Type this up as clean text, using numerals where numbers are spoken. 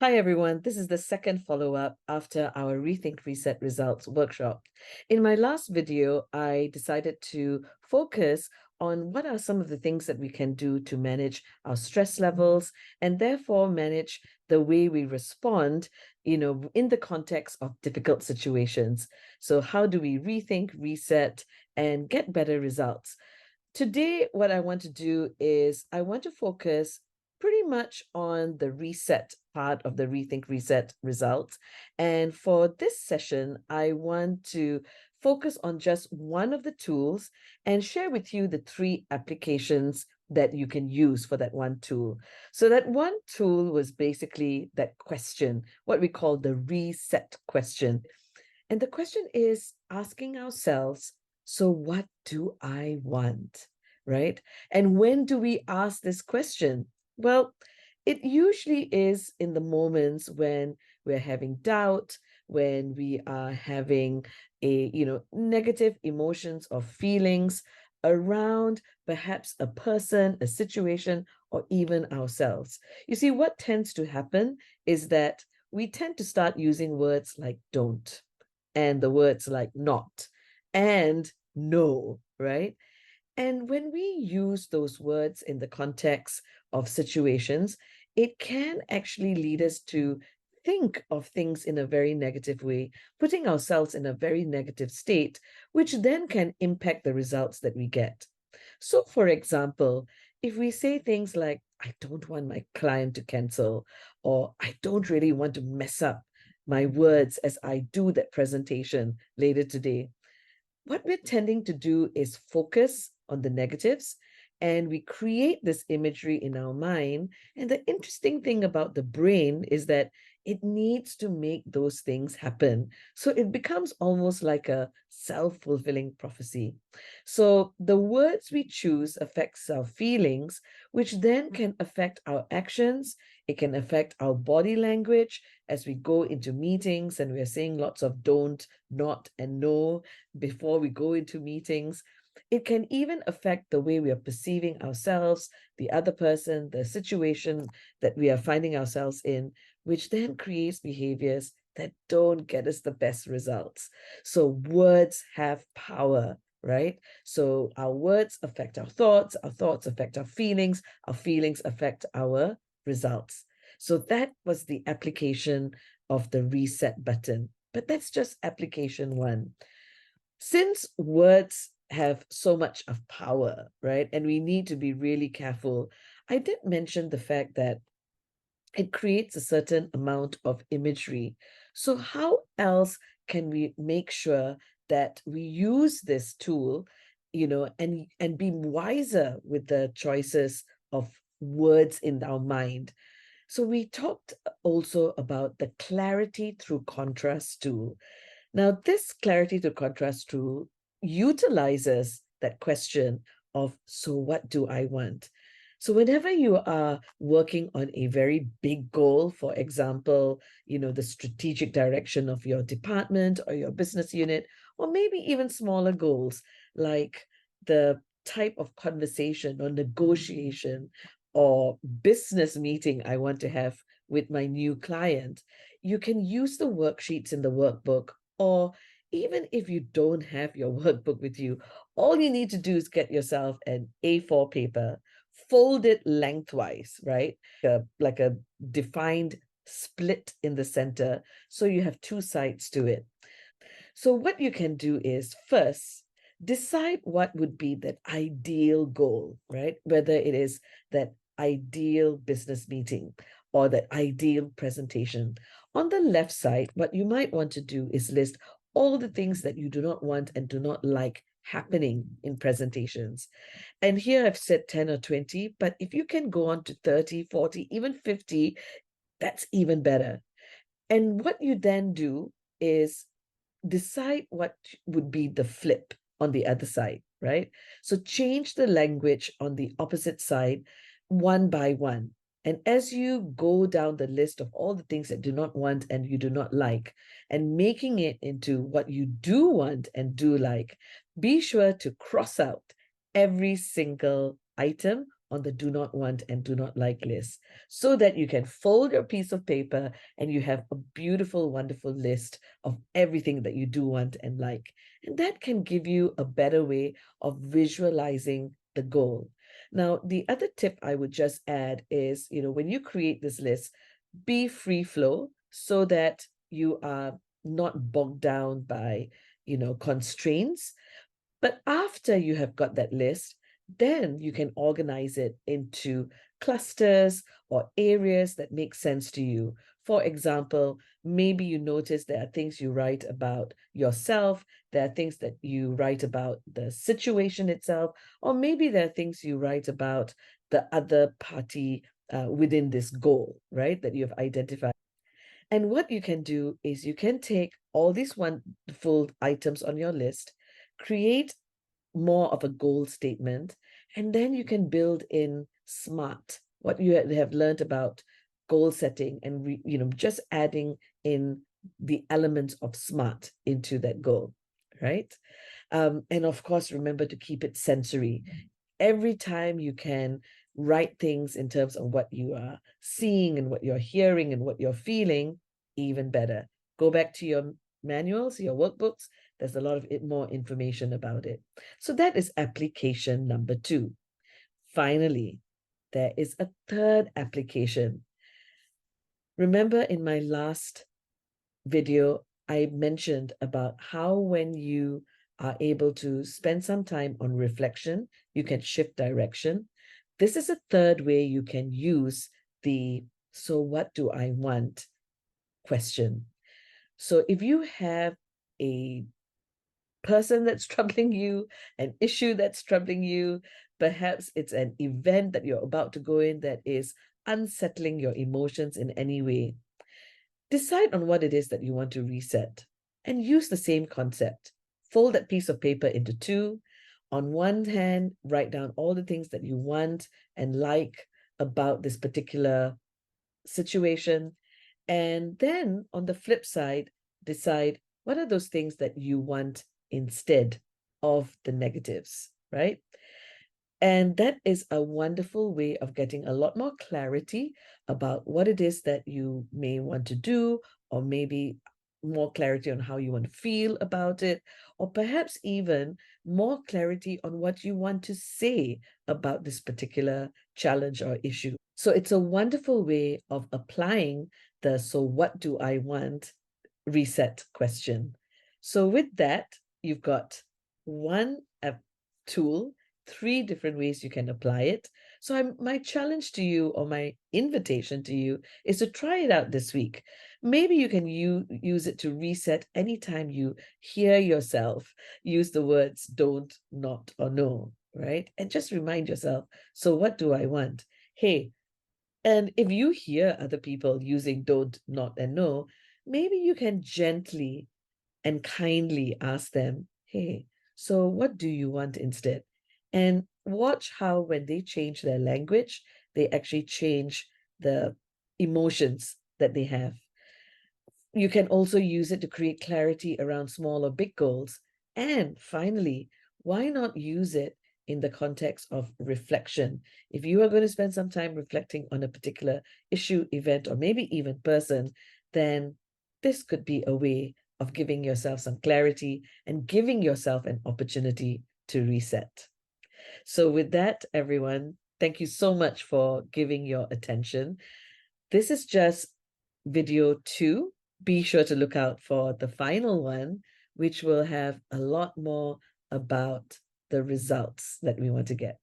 Hi everyone, this is the second follow-up after our Rethink Reset Results workshop. In my last video, I decided to focus on what are some of the things that we can do to manage our stress levels and therefore manage the way we respond, in the context of difficult situations. So how do we rethink, reset, and get better results? Today, what I want to do is I want to focus pretty much on the reset part of the Rethink Reset results. And for this session, I want to focus on just one of the tools and share with you the three applications that you can use for that one tool. So that one tool was basically that question, what we call the reset question. And the question is asking ourselves, so what do I want? Right? And when do we ask this question? Well, it usually is in the moments when we're having doubt, when we are having negative emotions or feelings around perhaps a person, a situation, or even ourselves. You see, what tends to happen is that we tend to start using words like don't and the words like not and no, right? And when we use those words in the context of situations, it can actually lead us to think of things in a very negative way, putting ourselves in a very negative state, which then can impact the results that we get. So, for example, if we say things like, I don't want my client to cancel, or I don't really want to mess up my words as I do that presentation later today, what we're tending to do is focus on the negatives and we create this imagery in our mind. And the interesting thing about the brain is that it needs to make those things happen. So it becomes almost like a self-fulfilling prophecy. So the words we choose affects our feelings, which then can affect our actions. It can affect our body language as we go into meetings and we're saying lots of don't, not, and no before we go into meetings. It can even affect the way we are perceiving ourselves, the other person, the situation that we are finding ourselves in, which then creates behaviors that don't get us the best results. So words have power, right? So our words affect our thoughts affect our feelings affect our results. So that was the application of the reset button. But that's just application one. Since words have so much of power, right? And we need to be really careful. I did mention the fact that it creates a certain amount of imagery. So how else can we make sure that we use this tool, and be wiser with the choices of words in our mind? So we talked also about the clarity through contrast tool. Now, this clarity to contrast tool utilizes that question of, so what do I want? So whenever you are working on a very big goal, for example, the strategic direction of your department or your business unit, or maybe even smaller goals, like the type of conversation or negotiation or business meeting I want to have with my new client, you can use the worksheets in the workbook. Or even if you don't have your workbook with you, all you need to do is get yourself an A4 paper, fold it lengthwise, right? Like a defined split in the center. So you have two sides to it. So what you can do is first, decide what would be that ideal goal, right? Whether it is that ideal business meeting or that ideal presentation. On the left side, what you might want to do is list all the things that you do not want and do not like happening in presentations. And here I've said 10 or 20, but if you can go on to 30, 40, even 50, that's even better. And what you then do is decide what would be the flip on the other side, right? So change the language on the opposite side one by one. And as you go down the list of all the things that do not want and you do not like, and making it into what you do want and do like, be sure to cross out every single item on the do not want and do not like list, so that you can fold your piece of paper and you have a beautiful, wonderful list of everything that you do want and like. And that can give you a better way of visualizing the goal. Now, the other tip I would just add is, when you create this list, be free flow so that you are not bogged down by, constraints. But after you have got that list, then you can organize it into clusters or areas that make sense to you. For example, maybe you notice there are things you write about yourself, there are things that you write about the situation itself, or maybe there are things you write about the other party within this goal, right, that you have identified. And what you can do is you can take all these wonderful items on your list, create more of a goal statement, and then you can build in SMART, what you have learned about goal setting, and just adding in the elements of SMART into that goal, right? And of course, remember to keep it sensory. Every time you can write things in terms of what you are seeing and what you're hearing and what you're feeling, even better. Go back to your manuals, your workbooks. There's a lot of more information about it. So that is application number 2. Finally, there is a third application. Remember in my last video, I mentioned about how when you are able to spend some time on reflection, you can shift direction. This is a third way you can use the "so what do I want" question. So if you have a person that's troubling you, an issue that's troubling you, perhaps it's an event that you're about to go in that is unsettling your emotions in any way, decide on what it is that you want to reset and use the same concept. Fold that piece of paper into 2. On one hand, write down all the things that you want and like about this particular situation. And then on the flip side, decide what are those things that you want instead of the negatives, right? And that is a wonderful way of getting a lot more clarity about what it is that you may want to do, or maybe more clarity on how you want to feel about it, or perhaps even more clarity on what you want to say about this particular challenge or issue. So it's a wonderful way of applying the "so what do I want" reset question. So with that, you've got one tool, 3 different ways you can apply it. So my challenge to you, or my invitation to you, is to try it out this week. Maybe you can use it to reset anytime you hear yourself use the words don't, not, or no, right? And just remind yourself, so what do I want? Hey, and if you hear other people using don't, not, and no, maybe you can gently and kindly ask them, hey, so what do you want instead? And watch how when they change their language, they actually change the emotions that they have. You can also use it to create clarity around small or big goals. And finally, why not use it in the context of reflection? If you are going to spend some time reflecting on a particular issue, event, or maybe even person, then this could be a way of giving yourself some clarity and giving yourself an opportunity to reset. So with that, everyone, thank you so much for giving your attention. This is just video 2. Be sure to look out for the final one, which will have a lot more about the results that we want to get.